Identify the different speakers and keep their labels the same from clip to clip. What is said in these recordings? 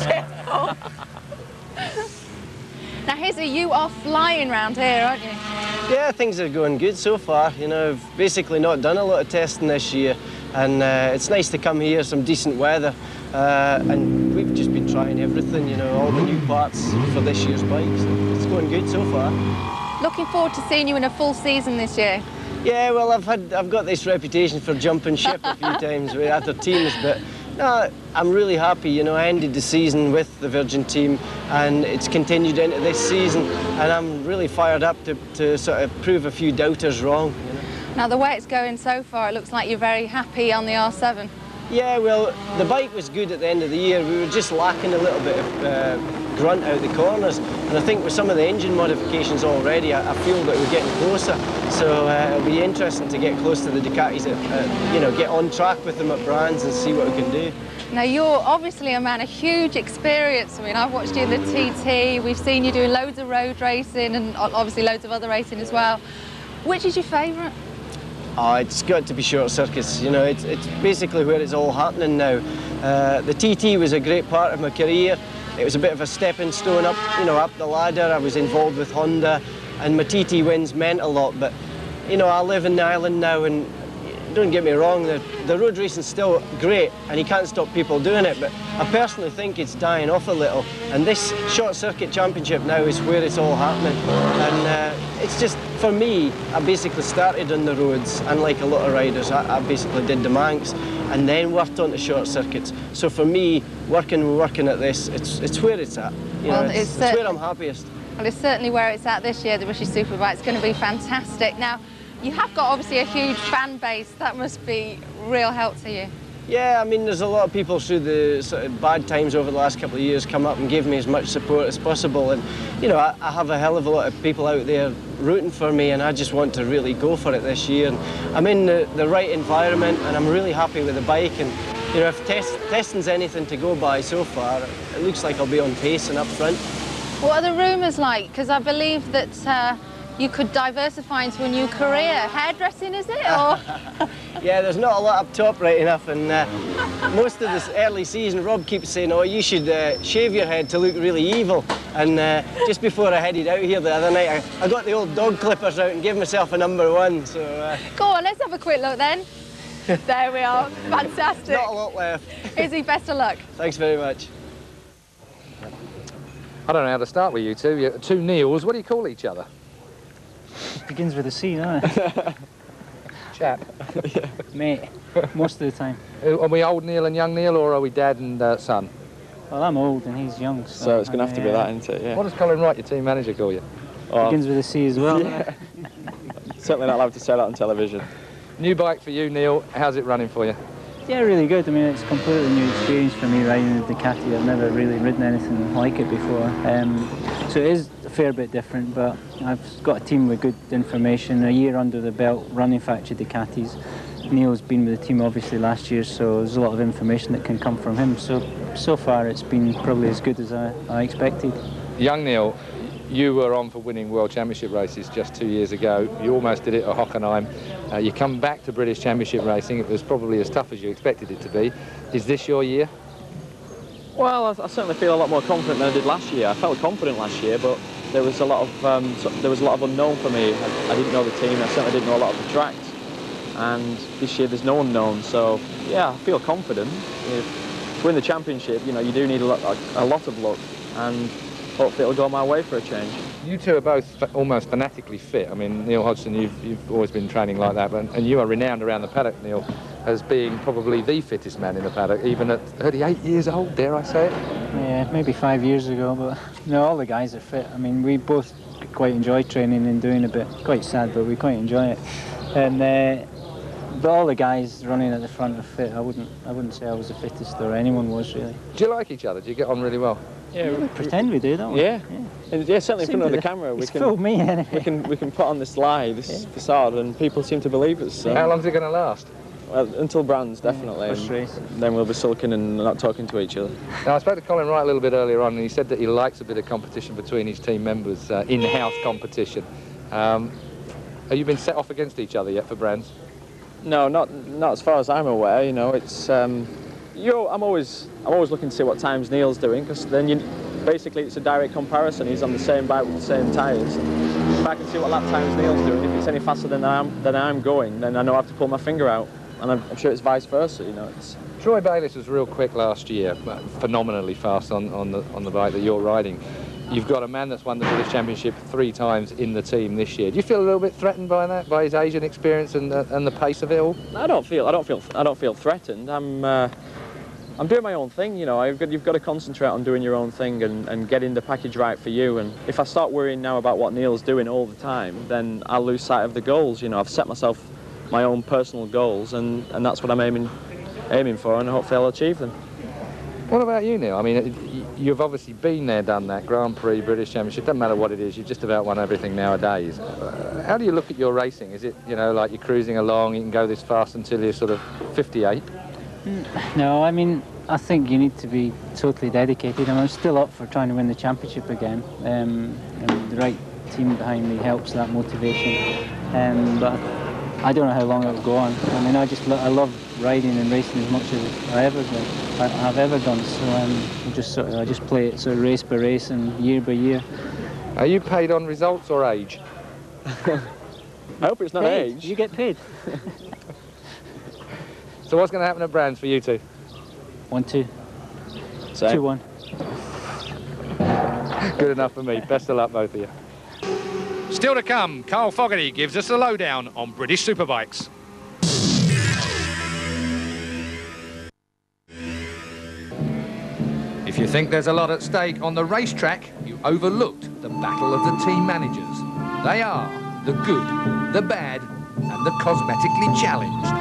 Speaker 1: Cheers, Paul. Now, Hizzy, you are flying round here, aren't you?
Speaker 2: Yeah, things are going good so far. You know, I've basically not done a lot of testing this year, and it's nice to come here, some decent weather, and we've just been trying everything, you know, all the new parts for this year's bikes. It's going good so far.
Speaker 1: Looking forward to seeing you in a full season this year.
Speaker 2: Yeah, well, I've got this reputation for jumping ship a few times with other teams, but no, I'm really happy. You know, I ended the season with the Virgin team, and it's continued into this season, and I'm really fired up to sort of prove a few doubters wrong. You know?
Speaker 1: Now, the way it's going so far, it looks like you're very happy on the R7.
Speaker 2: Yeah, well, the bike was good at the end of the year. We were just lacking a little bit of grunt out the corners, and I think with some of the engine modifications already, I feel that we're getting closer. So it'll be interesting to get close to the Ducatis, you know, get on track with them at Brands and see what we can do.
Speaker 1: Now, you're obviously a man of huge experience. I mean, I've watched you in the TT, we've seen you doing loads of road racing and obviously loads of other racing as well. Which is your favourite?
Speaker 2: Oh, it's got to be short circuits. You know, it's basically where it's all happening now. The TT was a great part of my career. It was a bit of a stepping stone up, you know, up the ladder. I was involved with Honda, and my TT wins meant a lot. But, you know, I live in Ireland now, and don't get me wrong, the road racing's still great, and you can't stop people doing it. But I personally think it's dying off a little, and this short circuit championship now is where it's all happening. And it's just, for me, I basically started on the roads, unlike a lot of riders. I basically did the Manx and then worked on the short circuits. So for me, working at this, it's where it's at. You know, it's where I'm happiest.
Speaker 1: Well, it's certainly where it's at this year, the British Superbike. It's going to be fantastic. Now, you have got obviously a huge fan base. That must be real help to you.
Speaker 2: Yeah, I mean, there's a lot of people through the sort of bad times over the last couple of years come up and give me as much support as possible. And, you know, I have a hell of a lot of people out there rooting for me, and I just want to really go for it this year. And I'm in the right environment, and I'm really happy with the bike. And, you know, if testing's anything to go by so far, it looks like I'll be on pace and up front.
Speaker 1: What are the rumours like? Because I believe that you could diversify into a new career. Hairdressing, is it? Or?
Speaker 2: Yeah, there's not a lot up top right enough, and most of this early season, Rob keeps saying, oh, you should shave your head to look really evil. And just before I headed out here the other night, I got the old dog clippers out and gave myself a #1, so...
Speaker 1: Go on, let's have a quick look then. There we are, fantastic.
Speaker 2: Not a lot left.
Speaker 1: Izzy, best of luck.
Speaker 2: Thanks very much.
Speaker 3: I don't know how to start with you two. Two Neils, what do you call each other?
Speaker 4: It begins with a C, doesn't it?
Speaker 3: Chap.
Speaker 4: Yeah. Mate, most of the time.
Speaker 3: Are we old Neil and young Neil, or are we dad and son?
Speaker 4: Well, I'm old and he's young.
Speaker 5: So it's going to have to be that, isn't it? Yeah.
Speaker 3: What does Colin Wright, your team manager, call you?
Speaker 5: Oh,
Speaker 4: begins with a C as well.
Speaker 5: Yeah. Certainly not allowed to say that on television.
Speaker 3: New bike for you, Neil. How's it running for you?
Speaker 4: Yeah, really good. I mean, it's a completely new experience for me riding the Ducati. I've never really ridden anything like it before. So it is a fair bit different, but I've got a team with good information, a year under the belt running factory Ducatis. Neil's been with the team obviously last year, so there's a lot of information that can come from him. So far it's been probably as good as I expected.
Speaker 3: Young Neil, you were on for winning World Championship races just 2 years ago. You almost did it at Hockenheim. You come back to British Championship racing. It was probably as tough as you expected it to be. Is this your year?
Speaker 5: Well, I certainly feel a lot more confident than I did last year. I felt confident last year, but there was a lot of unknown for me. I didn't know the team. I certainly didn't know a lot of the tracks. And this year there's no unknown. So yeah, I feel confident. To win the championship, you know, you do need a lot of luck, and hopefully it'll go my way for a change.
Speaker 3: You two are both almost fanatically fit. I mean, Neil Hodgson, you've always been training like that, and you are renowned around the paddock, Neil, as being probably the fittest man in the paddock, even at 38 years old, dare I say it?
Speaker 4: Yeah, maybe 5 years ago, but no, all the guys are fit. I mean, we both quite enjoy training and doing a bit. Quite sad, but we quite enjoy it. And but all the guys running at the front are fit. I wouldn't say I was the fittest, or anyone was really.
Speaker 3: Do you like each other? Do you get on really well?
Speaker 4: Yeah, we pretend we do, don't we?
Speaker 5: Yeah, yeah, certainly in front of the camera.
Speaker 4: We can fool me anyway.
Speaker 5: We can put on this lie, this facade, and people seem to believe us. So.
Speaker 3: How long's it going to last?
Speaker 5: Well, until Brands, definitely. Then we'll be sulking and not talking to each other.
Speaker 3: Now, I spoke to Colin Wright a little bit earlier on, and he said that he likes a bit of competition between his team members, in-house competition. Have you been set off against each other yet for Brands?
Speaker 5: No, not as far as I'm aware. You know, it's I'm always looking to see what times Neil's doing, because then basically it's a direct comparison. He's on the same bike with the same tyres. If I can see what lap times Neil's doing, if it's any faster than I'm going, then I know I have to pull my finger out. And I'm sure it's vice versa, you know.
Speaker 3: Troy Bayliss was real quick last year, phenomenally fast on the bike that you're riding. You've got a man that's won the British Championship 3 times in the team this year. Do you feel a little bit threatened by that, by his age and experience and the pace of it all?
Speaker 5: I don't feel threatened. I'm doing my own thing, you know. You've got to concentrate on doing your own thing and getting the package right for you. And if I start worrying now about what Neil's doing all the time, then I'll lose sight of the goals. You know, I've set myself my own personal goals, and that's what I'm aiming for, and hopefully I'll achieve them.
Speaker 3: What about you, Neil? I mean, you've obviously been there, done that, Grand Prix, British Championship, doesn't matter what it is, you've just about won everything nowadays. How do you look at your racing? Is it, you know, like you're cruising along, you can go this fast until you're sort of 58?
Speaker 4: No, I mean, I think you need to be totally dedicated, and I'm still up for trying to win the championship again. And the right team behind me helps that motivation. But I don't know how long it'll go on. I mean, I love riding and racing as much as I've ever done. So I just play it sort of race by race and year by year.
Speaker 3: Are you paid on results or age?
Speaker 5: I hope it's not
Speaker 4: paid.
Speaker 5: age.
Speaker 4: You get paid.
Speaker 3: So what's going to happen at Brands for you two?
Speaker 4: 1-2.
Speaker 5: Same.
Speaker 4: 2-1.
Speaker 3: Good enough for me. Best of luck, both of you.
Speaker 6: Still to come, Carl Fogarty gives us the lowdown on British Superbikes.
Speaker 3: If you think there's a lot at stake on the racetrack, you overlooked the battle of the team managers. They are the good, the bad, and the cosmetically challenged.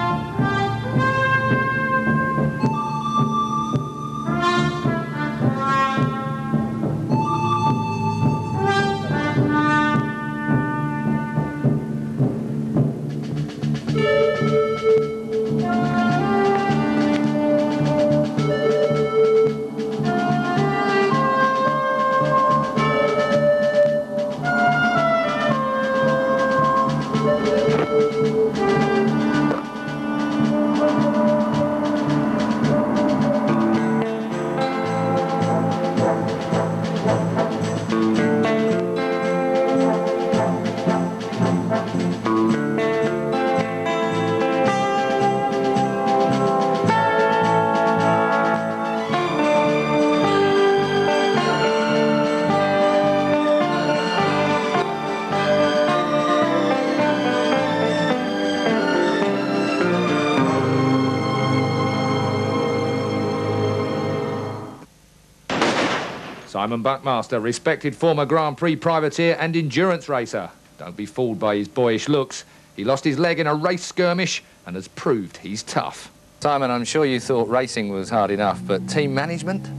Speaker 3: Simon Buckmaster, respected former Grand Prix privateer and endurance racer. Don't be fooled by his boyish looks. He lost his leg in a race skirmish and has proved he's tough. Simon, I'm sure you thought racing was hard enough, but team management?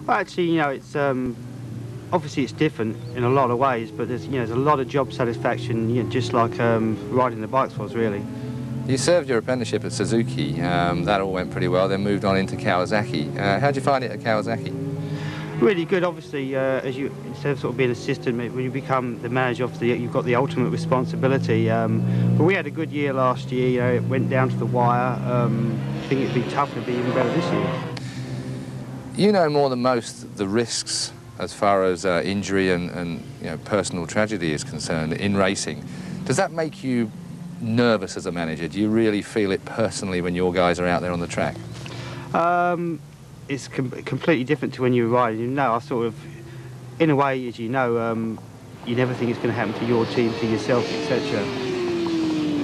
Speaker 7: Well, actually, you know, it's obviously it's different in a lot of ways, but there's a lot of job satisfaction, you know, just like riding the bikes was, really.
Speaker 3: You served your apprenticeship at Suzuki. That all went pretty well, then moved on into Kawasaki. How'd you find it at Kawasaki?
Speaker 7: Really good, obviously, instead of sort of being assistant, when you become the manager, obviously you've got the ultimate responsibility. But we had a good year last year, you know, it went down to the wire. I think it'd be tough to be even better this year.
Speaker 3: You know more than most the risks as far as injury and you know, personal tragedy is concerned in racing. Does that make you nervous as a manager? Do you really feel it personally when your guys are out there on the track?
Speaker 7: It's completely different to when you're riding. You know, I sort of, in a way, as you know, you never think it's going to happen to your team, to yourself, etc.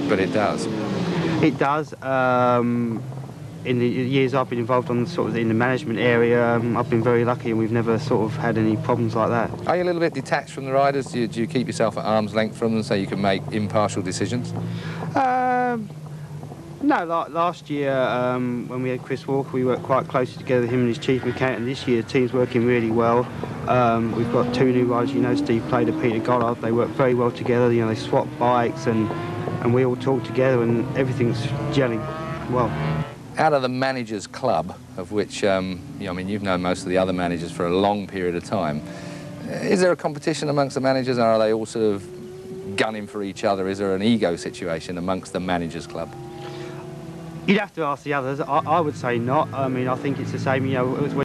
Speaker 3: But it does.
Speaker 7: It does. In the years I've been involved on sort of in the management area, I've been very lucky, and we've never sort of had any problems like that.
Speaker 3: Are you a little bit detached from the riders? Do you keep yourself at arm's length from them so you can make impartial decisions?
Speaker 7: No, like last year when we had Chris Walker, we worked quite closely together, him and his chief mechanic, and this year the team's working really well. We've got 2 new riders, you know, Steve Plater, Peter Goddard. They work very well together, you know, they swap bikes and we all talk together and everything's gelling well.
Speaker 3: Out of the managers' club, of which, you know, I mean, you've known most of the other managers for a long period of time, is there a competition amongst the managers, or are they all sort of gunning for each other? Is there an ego situation amongst the managers' club?
Speaker 7: You'd have to ask the others. I would say not. I mean, I think it's the same. You know,